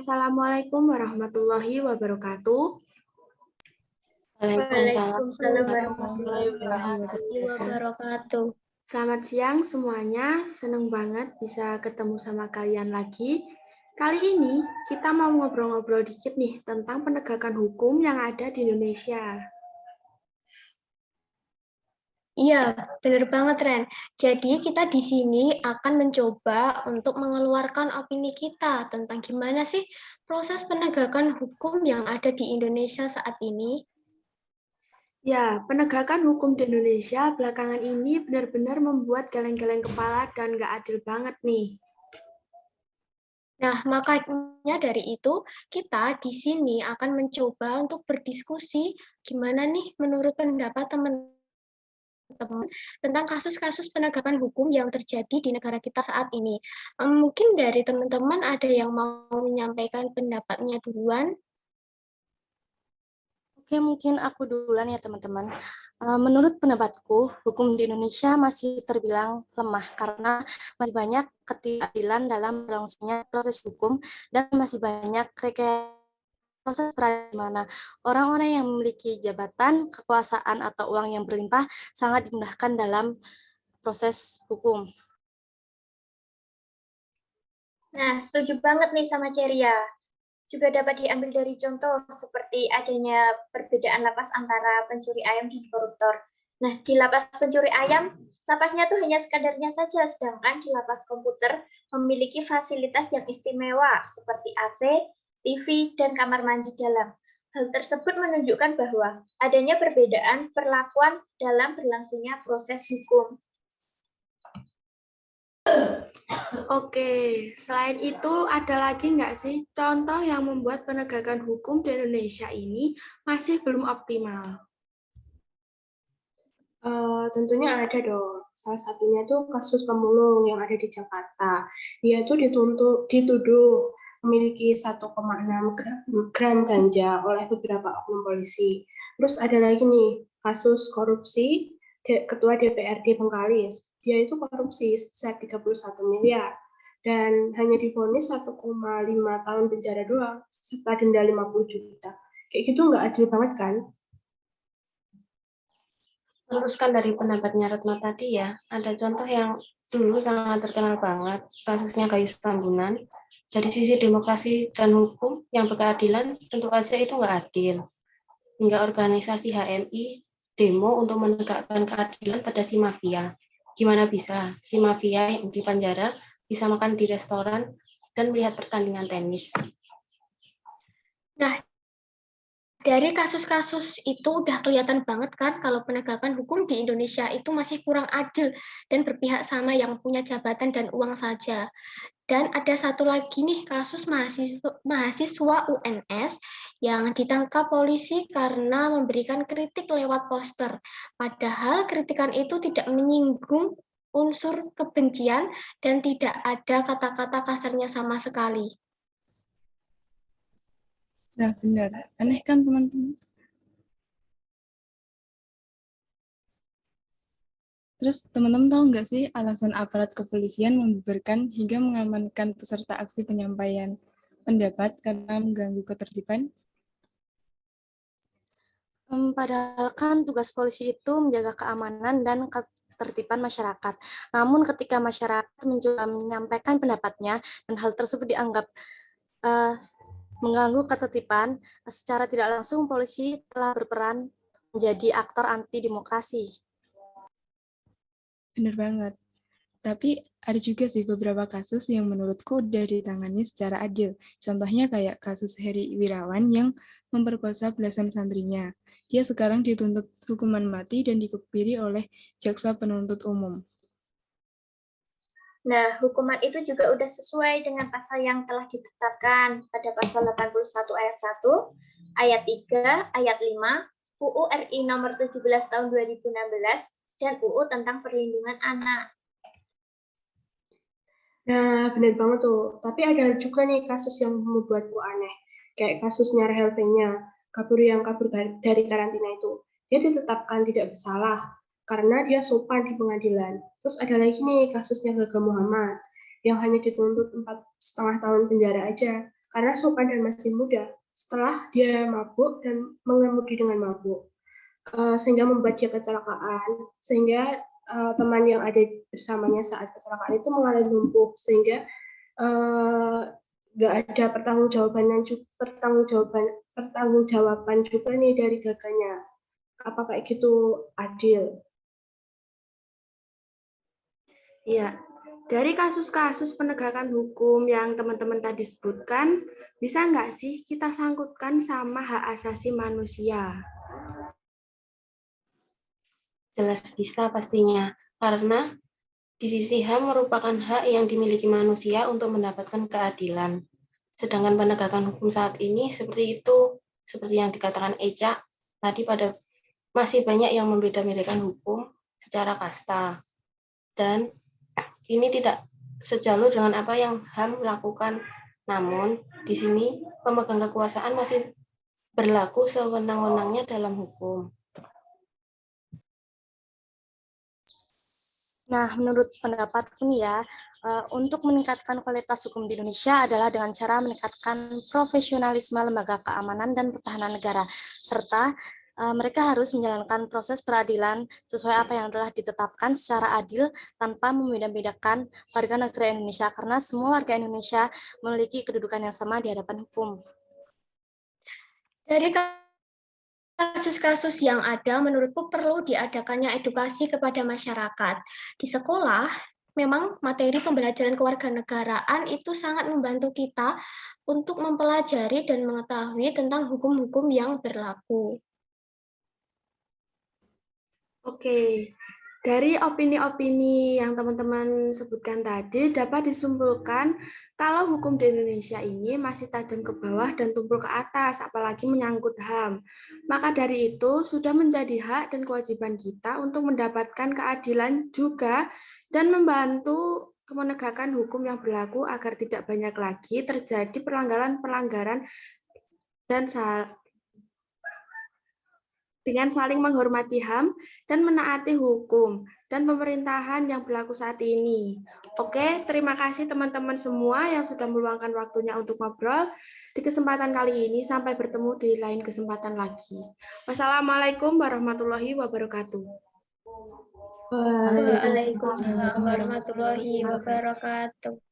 Assalamualaikum warahmatullahi wabarakatuh. Waalaikumsalam warahmatullahi wabarakatuh. Selamat siang semuanya, senang banget bisa ketemu sama kalian lagi. Kali ini kita mau ngobrol-ngobrol dikit nih tentang penegakan hukum yang ada di Indonesia. Iya, benar banget, Ren. Jadi kita di sini akan mencoba untuk mengeluarkan opini kita tentang gimana sih proses penegakan hukum yang ada di Indonesia saat ini. Ya, penegakan hukum di Indonesia belakangan ini benar-benar membuat geleng-geleng kepala dan nggak adil banget nih. Nah, makanya dari itu kita di sini akan mencoba untuk berdiskusi gimana nih menurut pendapat teman-teman tentang kasus-kasus penegakan hukum yang terjadi di negara kita saat ini. Mungkin dari teman-teman ada yang mau menyampaikan pendapatnya duluan. Oke, mungkin aku duluan ya teman-teman. Menurut pendapatku, hukum di Indonesia masih terbilang lemah karena masih banyak ketidakadilan dalam berlangsungnya proses hukum dan masih banyak proses peradilan di mana orang-orang yang memiliki jabatan, kekuasaan, atau uang yang berlimpah sangat dimudahkan dalam proses hukum. Nah, setuju banget nih sama Ceria. Juga dapat diambil dari contoh seperti adanya perbedaan lapas antara pencuri ayam dan koruptor. Nah, di lapas pencuri ayam, lapasnya tuh hanya sekadarnya saja, sedangkan di lapas komputer memiliki fasilitas yang istimewa seperti AC, TV, dan kamar mandi dalam. Hal tersebut menunjukkan bahwa adanya perbedaan perlakuan dalam berlangsungnya proses hukum. Oke, selain itu ada lagi nggak sih contoh yang membuat penegakan hukum di Indonesia ini masih belum optimal? Tentunya ada dong. Salah satunya tuh kasus pemulung yang ada di Jakarta. Dia tuh dituduh memiliki 1,6 gram ganja oleh beberapa oknum polisi. Terus ada lagi nih kasus korupsi Ketua DPRD Bengkalis. Dia itu korupsi sebesar 31 miliar dan hanya divonis 1,5 tahun penjara doang serta denda 50 juta. Kayak gitu nggak adil banget kan? Meneruskan dari pendapatnya Retno tadi ya, ada contoh yang dulu sangat terkenal banget, kasusnya Gayus Tambunan. Dari sisi demokrasi dan hukum yang berkeadilan, tentu saja itu nggak adil. Hingga organisasi HMI demo untuk menegakkan keadilan pada si mafia. Gimana bisa si mafia yang di penjara bisa makan di restoran dan melihat pertandingan tenis? Nah, dari kasus-kasus itu udah kelihatan banget kan kalau penegakan hukum di Indonesia itu masih kurang adil dan berpihak sama yang punya jabatan dan uang saja. Dan ada satu lagi nih kasus mahasiswa UNS yang ditangkap polisi karena memberikan kritik lewat poster. Padahal kritikan itu tidak menyinggung unsur kebencian dan tidak ada kata-kata kasarnya sama sekali. Nah, benar. Aneh kan, teman-teman? Terus, teman-teman tahu nggak sih alasan aparat kepolisian membubarkan hingga mengamankan peserta aksi penyampaian pendapat karena mengganggu ketertiban? Padahal kan tugas polisi itu menjaga keamanan dan ketertiban masyarakat. Namun ketika masyarakat mencoba menyampaikan pendapatnya dan hal tersebut dianggap mengganggu ketertiban, secara tidak langsung polisi telah berperan menjadi aktor anti demokrasi. Benar banget. Tapi ada juga sih beberapa kasus yang menurutku udah ditangani secara adil. Contohnya kayak kasus Heri Wirawan yang memperkosa belasan santrinya. Dia sekarang dituntut hukuman mati dan dikepiri oleh jaksa penuntut umum. Nah, hukuman itu juga udah sesuai dengan pasal yang telah ditetapkan pada pasal 81 ayat 1, ayat 3, ayat 5, UU RI nomor 17 tahun 2016, dan UU tentang perlindungan anak. Nah, benar banget tuh. Tapi ada juga nih kasus yang membuatku aneh. Kayak kasusnya Rahel V-nya, yang kabur dari karantina itu. Dia ditetapkan tidak bersalah karena dia sopan di pengadilan. Terus ada lagi nih kasusnya Gaga Muhammad yang hanya dituntut 4,5 tahun penjara aja karena sopan dan masih muda setelah dia mabuk dan mengemudi dengan mabuk. Sehingga membuat dia kecelakaan, sehingga teman yang ada bersamanya saat kecelakaan itu mengalami lumpuh, sehingga nggak ada pertanggungjawaban juga nih dari kakaknya. Apa kayak gitu adil? Iya, dari kasus-kasus penegakan hukum yang teman-teman tadi sebutkan, bisa nggak sih kita sangkutkan sama hak asasi manusia? Jelas bisa pastinya, karena di sisi HAM merupakan hak yang dimiliki manusia untuk mendapatkan keadilan. Sedangkan penegakan hukum saat ini seperti yang dikatakan Eca, tadi masih banyak yang membeda-bedakan hukum secara kasta. Dan ini tidak sejalur dengan apa yang HAM lakukan. Namun, di sini pemegang kekuasaan masih berlaku sewenang-wenangnya dalam hukum. Nah, menurut pendapatku nih ya, untuk meningkatkan kualitas hukum di Indonesia adalah dengan cara meningkatkan profesionalisme lembaga keamanan dan pertahanan negara, serta mereka harus menjalankan proses peradilan sesuai apa yang telah ditetapkan secara adil tanpa membeda-bedakan warga negara Indonesia, karena semua warga Indonesia memiliki kedudukan yang sama di hadapan hukum. Dari kasus-kasus yang ada, menurutku perlu diadakannya edukasi kepada masyarakat. Di sekolah, memang materi pembelajaran kewarganegaraan itu sangat membantu kita untuk mempelajari dan mengetahui tentang hukum-hukum yang berlaku. Oke, dari opini-opini yang teman-teman sebutkan tadi dapat disimpulkan kalau hukum di Indonesia ini masih tajam ke bawah dan tumpul ke atas, apalagi menyangkut HAM. Maka dari itu sudah menjadi hak dan kewajiban kita untuk mendapatkan keadilan juga dan membantu penegakan hukum yang berlaku agar tidak banyak lagi terjadi pelanggaran-pelanggaran dan dengan saling menghormati HAM dan menaati hukum dan pemerintahan yang berlaku saat ini. Oke, terima kasih teman-teman semua yang sudah meluangkan waktunya untuk ngobrol di kesempatan kali ini. Sampai bertemu di lain kesempatan lagi. Wassalamualaikum warahmatullahi wabarakatuh. Waalaikumsalam warahmatullahi wabarakatuh.